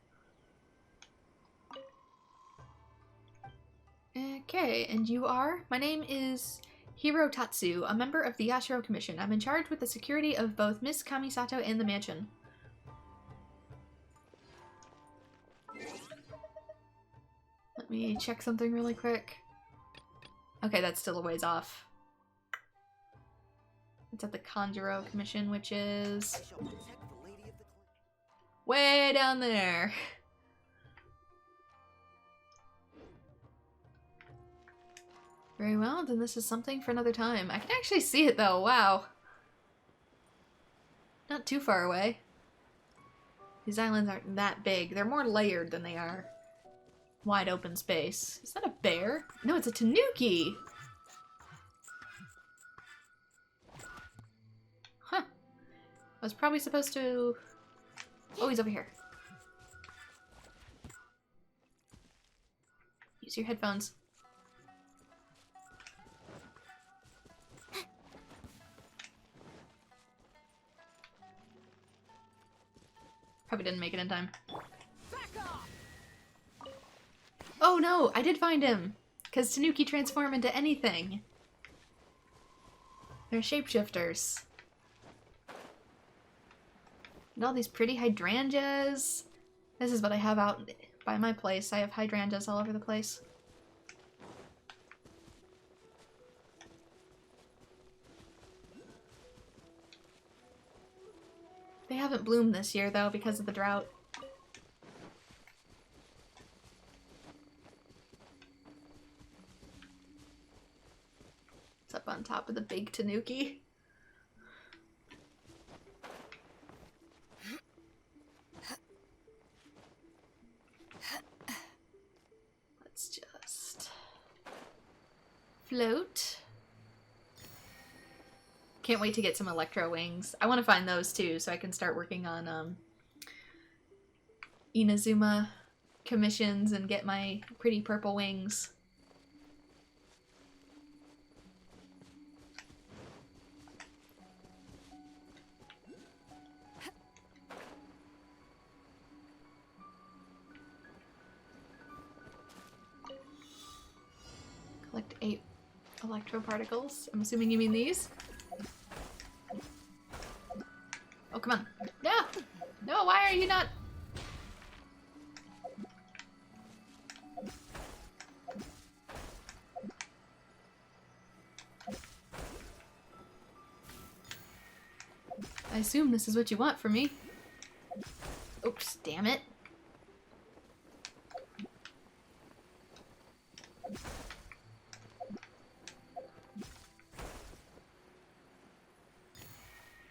Okay, and you are? My name is Hiro Tatsu, a member of the Yashiro Commission. I'm in charge with the security of both Miss Kamisato and the mansion. Let me check something really quick. Okay, that's still a ways off. It's at the Kanjuro Commission, which is way down there. Very well, then this is something for another time. I can actually see it though, wow. Not too far away. These islands aren't that big. They're more layered than they are wide open space. Is that a bear? No, it's a tanuki! Huh. I was probably supposed to... Oh, he's over here. Use your headphones. Probably didn't make it in time. Oh no, I did find him! Because Tanuki transform into anything. They're shapeshifters. And all these pretty hydrangeas. This is what I have out by my place. I have hydrangeas all over the place. They haven't bloomed this year, though, because of the drought. It's up on top of the big tanuki. Let's just float. Can't wait to get some electro wings. I want to find those too, so I can start working on Inazuma commissions and get my pretty purple wings. Collect 8 electro particles. I'm assuming you mean these? Oh, come on. No! No, why are you not... I assume this is what you want from me. Oops, damn it.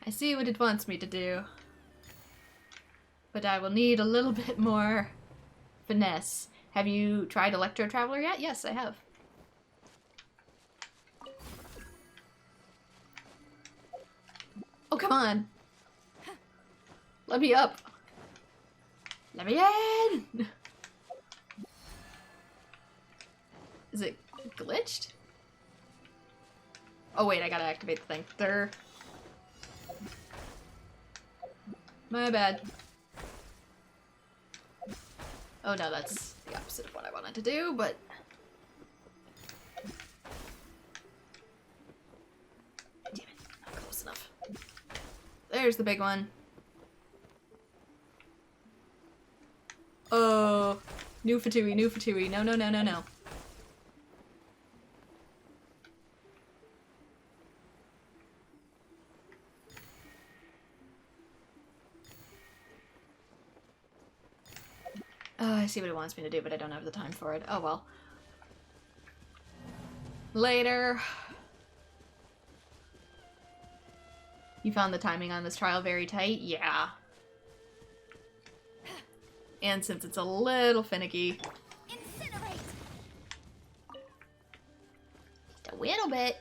I see what it wants me to do, but I will need a little bit more finesse. Have you tried Electro Traveler yet? Yes, I have. Oh, come on! Let me up! Let me in! Is it glitched? Oh wait, I gotta activate the thing. There. My bad. Oh no, that's the opposite of what I wanted to do, but... Damn it, not close enough. There's the big one. Oh, new Fatui, new Fatui. No, no, no, no, no. Oh, I see what it wants me to do, but I don't have the time for it. Oh well. Later. You found the timing on this trial very tight? Yeah. And since it's a little finicky. Incinerate. Just a little bit.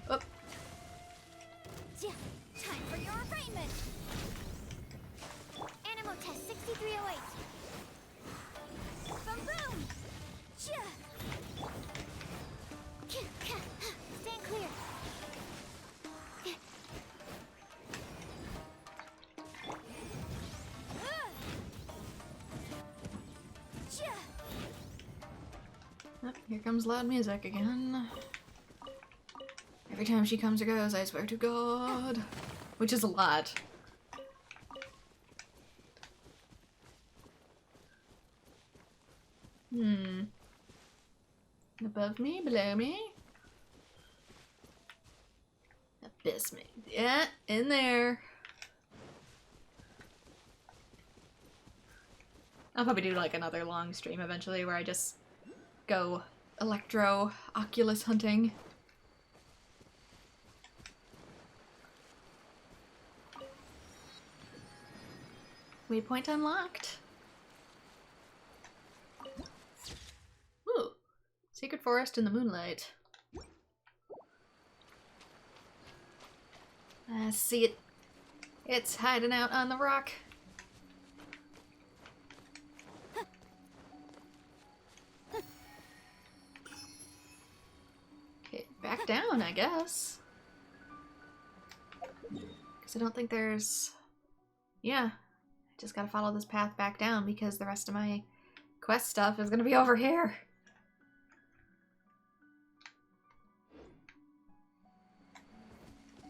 Oh. Time for your arraignment. Animal test 6308. Boom boom. Stand clear. Oh, here comes loud music again. Every time she comes or goes, I swear to God. Which is a lot. Above me, below me. Abyss me. Yeah, in there. I'll probably do like another long stream eventually where I just go electro Oculus hunting. Waypoint unlocked. Ooh. Secret forest in the moonlight. I see it. It's hiding out on the rock. Okay, back down, I guess. Because I don't think there's... Yeah. Just gotta follow this path back down because the rest of my quest stuff is gonna be over here.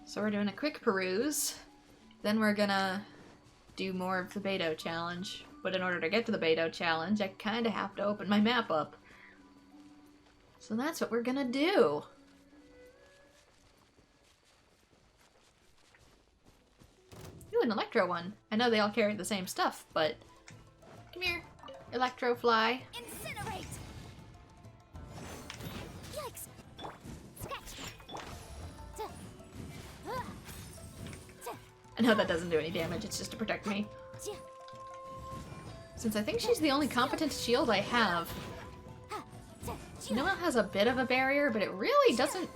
So we're doing a quick peruse. Then we're gonna do more of the Beto challenge. But in order to get to the Beto challenge, I kinda have to open my map up. So that's what we're gonna do. Ooh, an Electro one. I know they all carry the same stuff, but... Come here, Electro Fly. Incinerate! Yikes! Scratch! I know that doesn't do any damage, it's just to protect me. Since I think she's the only competent shield I have. Noah has a bit of a barrier, but it really doesn't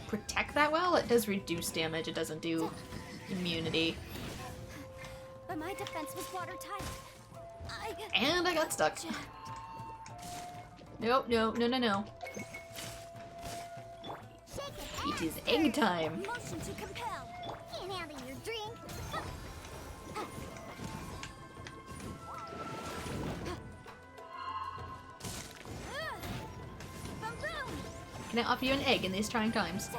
protect that well. It does reduce damage, it doesn't do immunity. But my defense was watertight. And I got stuck. Nope, no, no, no, no. It is egg time. Motion to compel. Can't handle your drink. Can I offer you an egg in these trying times?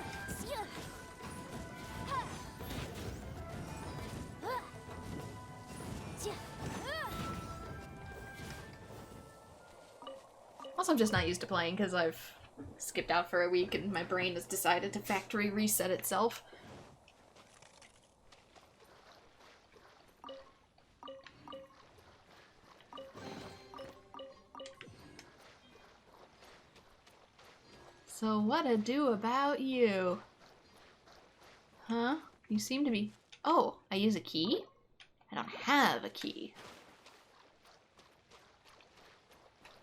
Also, I'm just not used to playing because I've skipped out for a week and my brain has decided to factory reset itself. So what to do about you? Huh? You seem to be... Oh, I use a key? I don't have a key.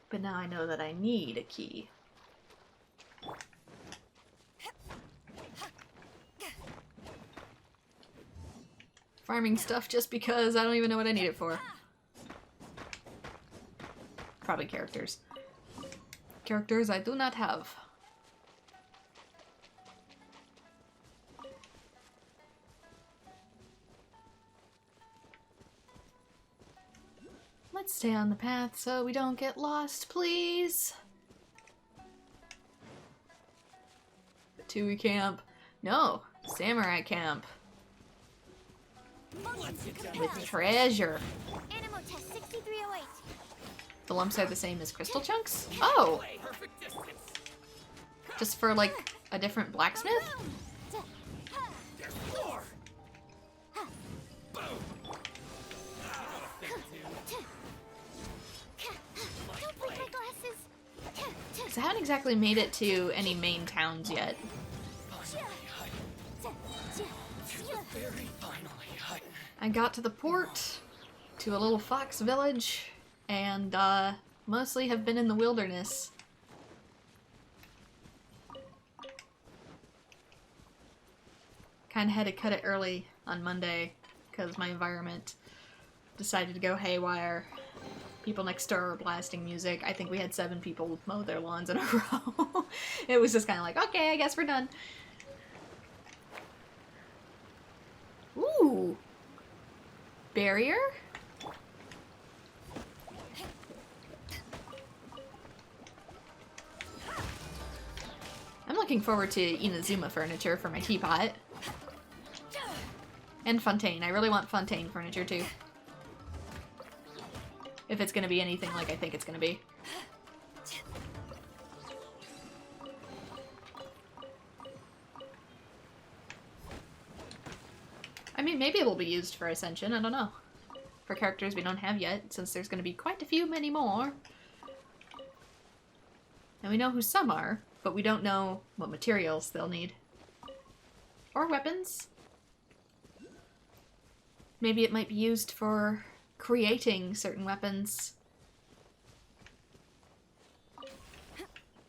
But now I know that I need a key. Farming stuff just because I don't even know what I need it for. Probably characters. Characters I do not have. Let's stay on the path so we don't get lost, please. Tui camp. No, samurai camp. With treasure. Animal test 6308. The lumps are the same as crystal chunks? Oh! Just for, like, a different blacksmith? Because I haven't exactly made it to any main towns I got to the port, to a little fox village, and mostly have been in the wilderness. Kinda had to cut it early on Monday because my environment decided to go haywire. People next door were blasting music. I think we had 7 people mow their lawns in a row. It was just kind of like, okay, I guess we're done. Ooh! Barrier? I'm looking forward to Inazuma furniture for my teapot. And Fontaine. I really want Fontaine furniture too. If it's gonna be anything like I think it's gonna be. I mean, maybe it'll be used for Ascension, I don't know. For characters we don't have yet, since there's gonna be quite a few many more. And we know who some are, but we don't know what materials they'll need. Or weapons. Maybe it might be used for creating certain weapons.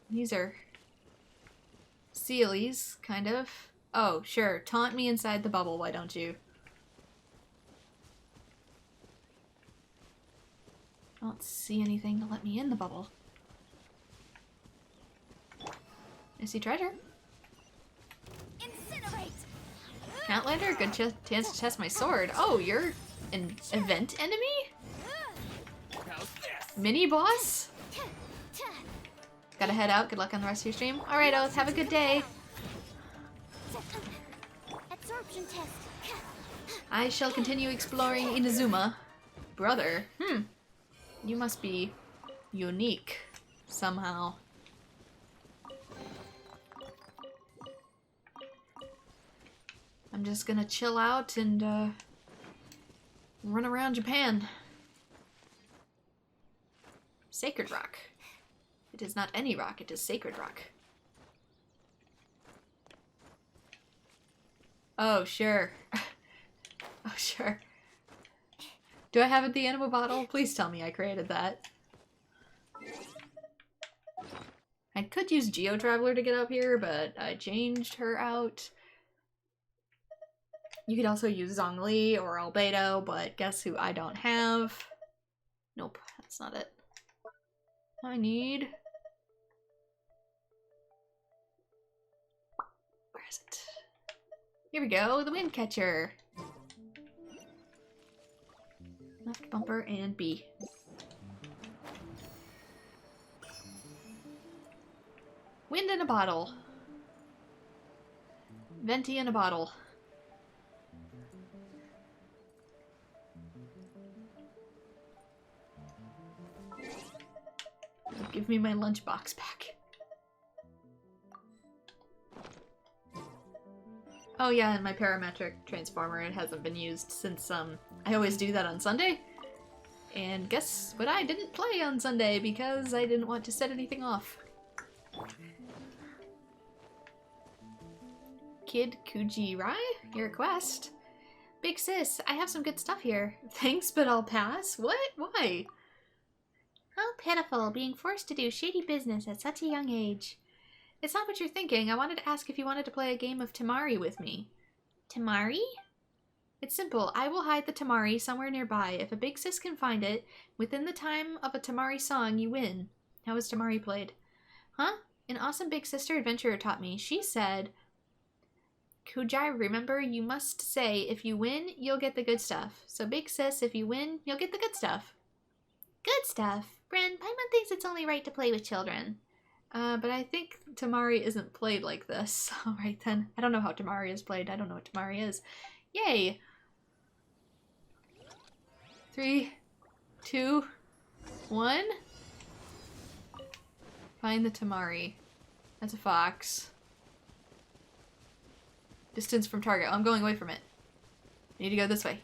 These are Sealies, kind of. Oh, sure. Taunt me inside the bubble, why don't you? I don't see anything to let me in the bubble. I see treasure. Incinerate! Outlander, good chance to test my sword. Oh, you're an event enemy? Mini boss? Gotta head out. Good luck on the rest of your stream. Alright, Oath, have a good day. Absorption test. I shall continue exploring Inazuma. Brother, you must be unique somehow. I'm just gonna chill out and run around Japan. Sacred Rock. It is not any rock, it is Sacred Rock. Oh, sure. Oh, sure. Do I have the animal bottle? Please tell me I created that. I could use Geo Traveler to get up here, but I changed her out. You could also use Zhongli or Albedo, but guess who I don't have? Nope, that's not it. I need... Where is it? Here we go, the Wind Catcher. Left bumper and B. Wind in a bottle. Venti in a bottle. Give me my lunchbox back. Oh yeah, and my parametric transformer, it hasn't been used since, I always do that on Sunday. And guess what I didn't play on Sunday because I didn't want to set anything off. Kid Kujirai, your request. Big sis, I have some good stuff here. Thanks, but I'll pass. What? Why? How pitiful, being forced to do shady business at such a young age. It's not what you're thinking. I wanted to ask if you wanted to play a game of Tamari with me. Tamari? It's simple. I will hide the Tamari somewhere nearby. If a big sis can find it, within the time of a Tamari song, you win. How is Tamari played? Huh? An awesome big sister adventurer taught me. She said, Kujai, remember, you must say, if you win, you'll get the good stuff. So big sis, if you win, you'll get the good stuff. Good stuff. Bren, Paimon thinks it's only right to play with children. But I think Tamari isn't played like this. Alright then. I don't know how Tamari is played. I don't know what Tamari is. Yay! 3, 2, 1. Find the Tamari. That's a fox. Distance from target. Oh, I'm going away from it. I need to go this way.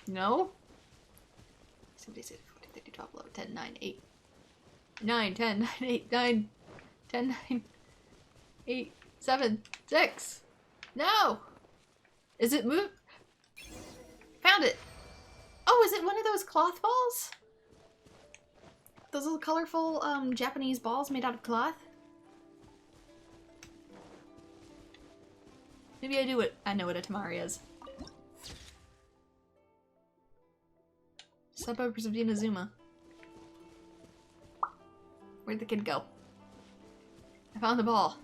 No? Somebody said 14, 13, 12, 11, 10, 9, 8. 9, 10, 9, 8, 9, 10, 9, 8, 7, 6. No! Is it move? found it! Oh, is it one of those cloth balls? Those little colorful, Japanese balls made out of cloth? Maybe I know what a tamari is. Suburbs of Inazuma. Where'd the kid go? I found the ball.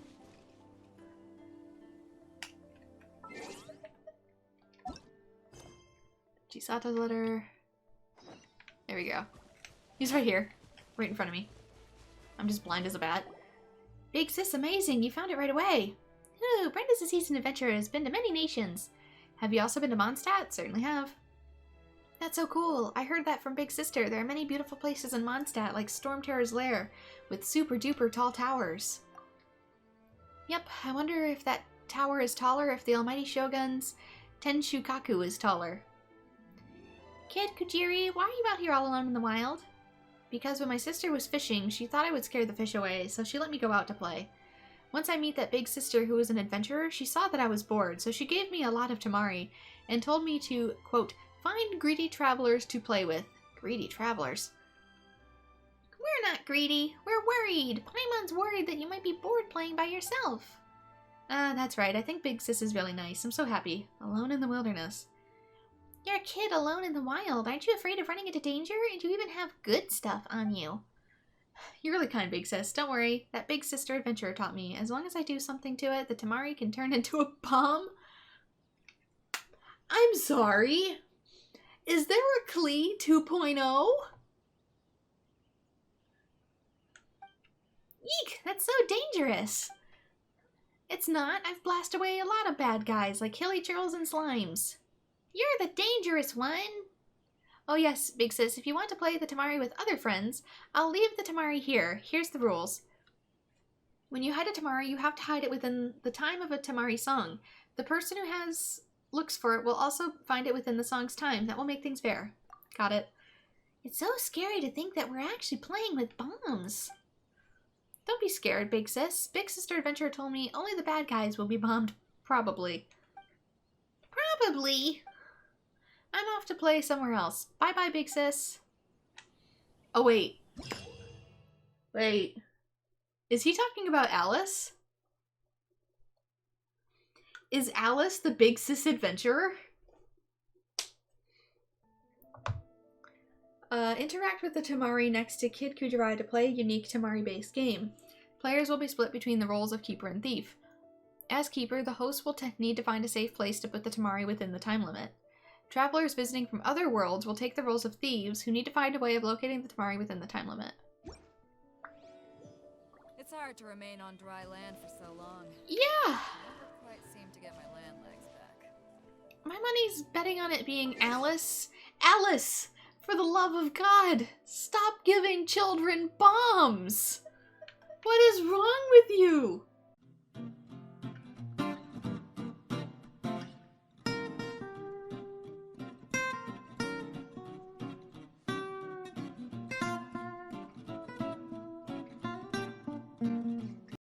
Chisato's letter. There we go. He's right here. Right in front of me. I'm just blind as a bat. Big sis, amazing! You found it right away! Ooh, Brenda's a seasoned adventurer has been to many nations. Have you also been to Mondstadt? Certainly have. That's so cool. I heard that from Big Sister. There are many beautiful places in Mondstadt, like Storm Terror's Lair, with super duper tall towers. Yep, I wonder if that tower is taller if the Almighty Shogun's Tenshukaku is taller. Kid Kujiri, why are you out here all alone in the wild? Because when my sister was fishing, she thought I would scare the fish away, so she let me go out to play. Once I meet that big sister who was an adventurer, she saw that I was bored, so she gave me a lot of tamari, and told me to, quote, find greedy travelers to play with. Greedy travelers? We're not greedy. We're worried. Paimon's worried that you might be bored playing by yourself. That's right. I think Big Sis is really nice. I'm so happy. Alone in the wilderness. You're a kid alone in the wild. Aren't you afraid of running into danger? And you even have good stuff on you. You're really kind, Big Sis. Don't worry. That Big Sister adventurer taught me. As long as I do something to it, the tamari can turn into a bomb. I'm sorry. Is there a Klee 2.0? Eek! That's so dangerous! It's not. I've blasted away a lot of bad guys, like hilly churls and slimes. You're the dangerous one! Oh yes, Big Sis, if you want to play the tamari with other friends, I'll leave the tamari here. Here's the rules. When you hide a tamari, you have to hide it within the time of a tamari song. The person who looks for it will also find it within the song's time. That will make things fair. Got it. It's so scary to think that we're actually playing with bombs. Don't be scared, Big Sis. Big Sister Adventurer told me only the bad guys will be bombed. Probably. Probably? I'm off to play somewhere else. Bye-bye, Big Sis. Oh, wait. Wait. Is he talking about Alice? Is Alice the Big Sis Adventurer? Interact with the Tamari next to Kid Kujirai to play a unique Tamari-based game. Players will be split between the roles of Keeper and Thief. As Keeper, the host will need to find a safe place to put the Tamari within the time limit. Travelers visiting from other worlds will take the roles of thieves who need to find a way of locating the Tamari within the time limit. It's hard to remain on dry land for so long. Yeah! I never quite seem to get my land legs back. My money's betting on it being Alice. Alice! For the love of God! Stop giving children bombs! What is wrong with you?